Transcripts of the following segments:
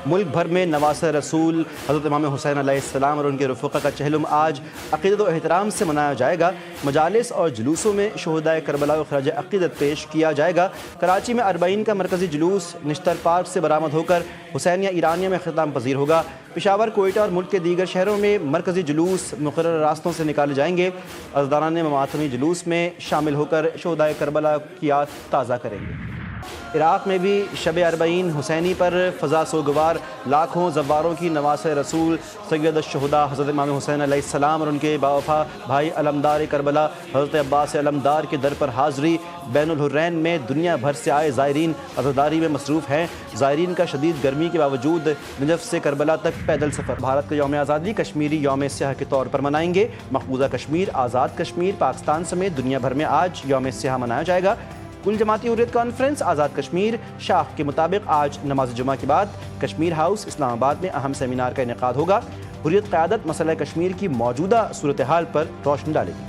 ملک بھر میں نواسہ رسول حضرت امام حسین علیہ السلام اور ان کے رفقا کا چہلم آج عقیدت و احترام سے منایا جائے گا۔ مجالس اور جلوسوں میں شہدائے کربلا و خراج عقیدت پیش کیا جائے گا۔ کراچی میں 40 کا مرکزی جلوس نشتر پارک سے برآمد ہو کر حسینیہ ایرانیہ میں اختتام پذیر ہوگا۔ پشاور، کوئٹہ اور ملک کے دیگر شہروں میں مرکزی جلوس مقررہ راستوں سے نکالے جائیں گے۔ عزاداران ماتمی جلوس میں شامل ہو کر شہدائے کربلا کی یاد تازہ کریں گے۔ عراق میں بھی شب 40 حسینی پر فضا سوگوار، لاکھوں زواروں کی نواسہ رسول سید الشہداء حضرت امام حسین علیہ السلام اور ان کے باوفا بھائی علمدار کربلا حضرت عباس علمدار کے در پر حاضری۔ بین الحرین میں دنیا بھر سے آئے زائرین عزاداری میں مصروف ہیں۔ زائرین کا شدید گرمی کے باوجود نجف سے کربلا تک پیدل سفر۔ بھارت کا یوم آزادی کشمیری یوم سیاہ کے طور پر منائیں گے۔ مقبوضہ کشمیر، آزاد کشمیر، پاکستان سمیت دنیا بھر میں آج یوم سیاہ منایا جائے گا۔ کل جماعتی حریت کانفرنس آزاد کشمیر شاخ کے مطابق آج نماز جمعہ کے بعد کشمیر ہاؤس اسلام آباد میں اہم سیمینار کا انعقاد ہوگا۔ حریت قیادت مسئلہ کشمیر کی موجودہ صورتحال پر روشنی ڈالے گی۔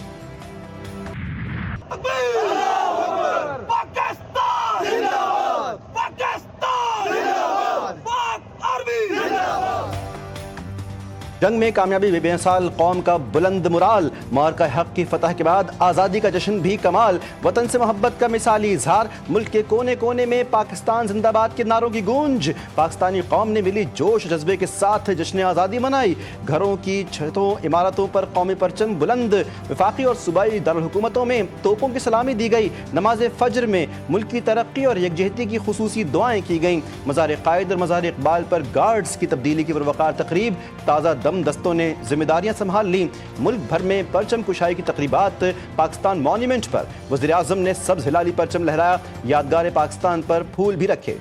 جنگ میں کامیابی بے مثال قوم کا بلند مرال، معرکہ حق کی فتح کے بعد آزادی کا جشن بھی کمال، وطن سے محبت کا مثالی اظہار، ملک کے کونے کونے میں پاکستان زندہ باد کے نعروں کی گونج، پاکستانی قوم نے ملی جوش جذبے کے ساتھ جشن آزادی منائی، گھروں کی چھتوں عمارتوں پر قومی پرچم بلند، وفاقی اور صوبائی دارالحکومتوں میں توپوں کی سلامی دی گئی، نماز فجر میں ملک کی ترقی اور یکجہتی کی خصوصی دعائیں کی گئیں، مزار قائد اور مزار اقبال پر گارڈز کی تبدیلی کی پروقار تقریب، تازہ دستوں نے ذمہ داریاں سنبھال لیں، ملک بھر میں پرچم کشائی کی تقریبات، پاکستان مانیمنٹ پر وزیر اعظم نے سبز ہلالی پرچم لہرایا، یادگار پاکستان پر پھول بھی رکھے۔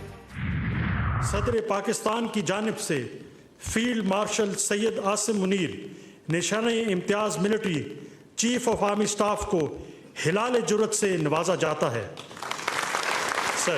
صدر پاکستان کی جانب سے field marshal Syed Asim Munir نشانِ Imtiaz military chief of army staff کو ہلال جرت سے نوازا جاتا ہے۔ سر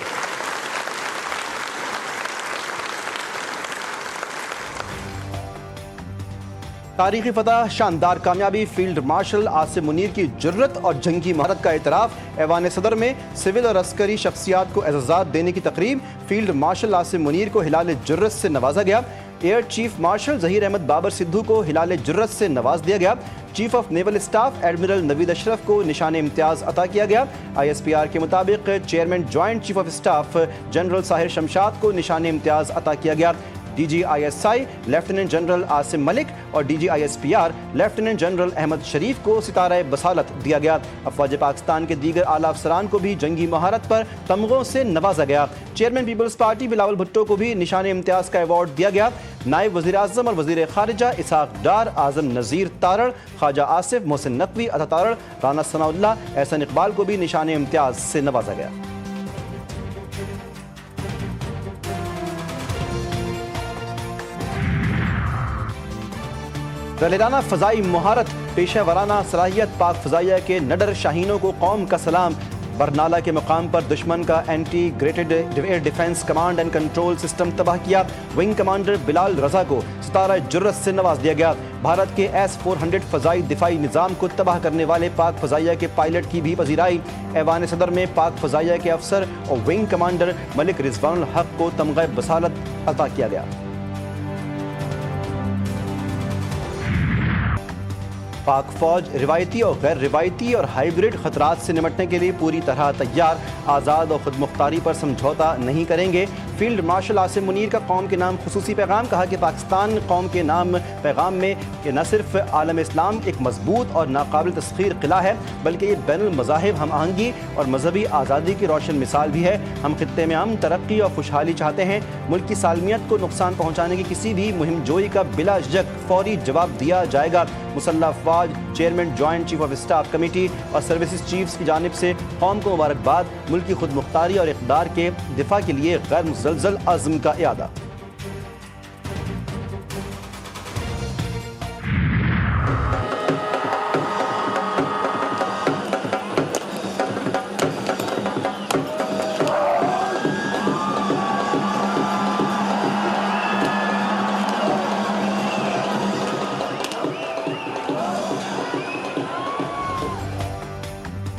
تاریخی فتح، شاندار کامیابی، فیلڈ مارشل عاصم منیر کی جرت اور جنگی مہارت کا اعتراف، ایوان صدر میں سول اور عسکری شخصیات کو اعزازات دینے کی تقریب، فیلڈ مارشل عاصم منیر کو ہلال جرت سے نوازا گیا، air chief marshal Zaheer Ahmed Babar Sidhu کو ہلال جرت سے نواز دیا گیا، chief of naval staff admiral Naveed Ashraf کو نشان امتیاز عطا کیا گیا، ISPR کے مطابق chairman joint chief of staff general Sahir Shamshad کو نشان امتیاز عطا کیا گیا، DG ISI lieutenant general Asim Malik اور DG ISPR lieutenant general Ahmed Sharif کو ستارہ بصالت دیا گیا۔ افواج پاکستان کے دیگر اعلیٰ افسران کو بھی جنگی مہارت پر تمغوں سے نوازا گیا۔ Chairman Peoples Party Bilawal Bhutto کو بھی نشان امتیاز کا ایوارڈ دیا گیا۔ نائب وزیر اعظم اور وزیر خارجہ اسحاق ڈار، اعظم نذیر تارڑ، خواجہ آصف، محسن نقوی، عطا تارڑ، رانا ثناء اللہ، احسن اقبال کو بھی نشان امتیاز سے نوازا گیا۔ دلیرانہ فضائی مہارت، پیشہ ورانہ صلاحیت، پاک فضائیہ کے نڈر شاہینوں کو قوم کا سلام۔ برنالہ کے مقام پر دشمن کا integrated air defence command and control system تباہ کیا، ونگ کمانڈر بلال رضا کو ستارہ جرت سے نواز دیا گیا۔ بھارت کے S-400 فضائی دفاعی نظام کو تباہ کرنے والے پاک فضائیہ کے پائلٹ کی بھی پذیرائی۔ ایوان صدر میں پاک فضائیہ کے افسر اور ونگ کمانڈر ملک رضوان الحق کو تمغہ بصالت عطا کیا گیا۔ پاک فوج روایتی اور غیر روایتی اور ہائیبرڈ خطرات سے نمٹنے کے لیے پوری طرح تیار، آزاد اور خود مختاری پر سمجھوتا نہیں کریں گے۔ فیلڈ مارشل عاصم منیر کا قوم کے نام خصوصی پیغام، کہا کہ پاکستان قوم کے نام پیغام میں کہ نہ صرف عالم اسلام ایک مضبوط اور ناقابل تسخیر قلعہ ہے، بلکہ یہ بین المذاہب ہم آہنگی اور مذہبی آزادی کی روشن مثال بھی ہے۔ ہم خطے میں امن، ترقی اور خوشحالی چاہتے ہیں۔ ملک کی سالمیت کو نقصان پہنچانے کی کسی بھی مہم جوئی کا بلا جھجک فوری جواب دیا جائے گا۔ مسلح افواج، chairman joint chief of staff committee اور سروسز چیفز کی جانب سے قوم کو مبارکباد، ملک کی خود مختاری اور اقتدار کے دفاع کے لیے غیر مزلزل عزم کا اعادہ۔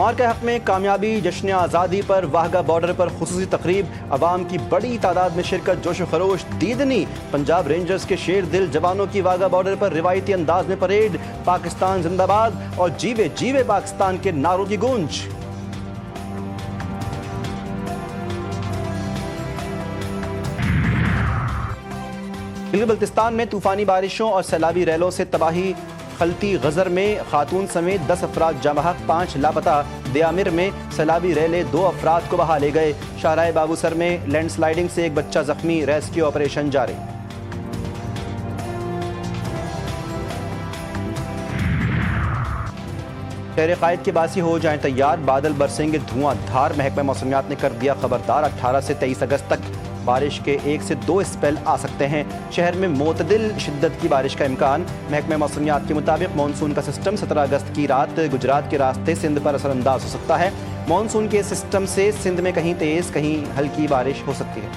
اور کے حق میں کامیابی جشن آزادی پر واہگہ بارڈر پر خصوصی تقریب، عوام کی بڑی تعداد میں شرکت، جوش و خروش دیدنی۔ پنجاب رینجرز کے شیر دل جوانوں کی واہگہ بارڈر پر روایتی انداز میں پریڈ، پاکستان زندہ باد اور جیوے جیوے پاکستان کے نعروں کی گونج۔ گلگت بلتستان میں طوفانی بارشوں اور سیلابی ریلوں سے تباہی، خلطی غزر میں خاتون سمیت 10 افراد جاں بحق، 5 لاپتہ۔ دیامر میں سیلابی ریلیں 2 افراد کو بہا لے گئے۔ شاہراہ بابو سر میں لینڈ سلائیڈنگ سے ایک بچہ زخمی، ریسکیو آپریشن جاری۔ شہر قائد کے باسی ہو جائیں تیار، بادل برسیں گے دھواں دھار، محکمہ موسمیات نے کر دیا خبردار۔ 18 سے 23 اگست تک بارش کے 1 سے 2 اسپیل آ سکتے ہیں۔ شہر میں معتدل شدت کی بارش کا امکان۔ محکمہ موسمیات کے مطابق مانسون کا سسٹم 17 اگست کی رات گجرات کے راستے سندھ پر اثر انداز ہو سکتا ہے۔ مانسون کے سسٹم سے سندھ میں کہیں تیز کہیں ہلکی بارش ہو سکتی ہے۔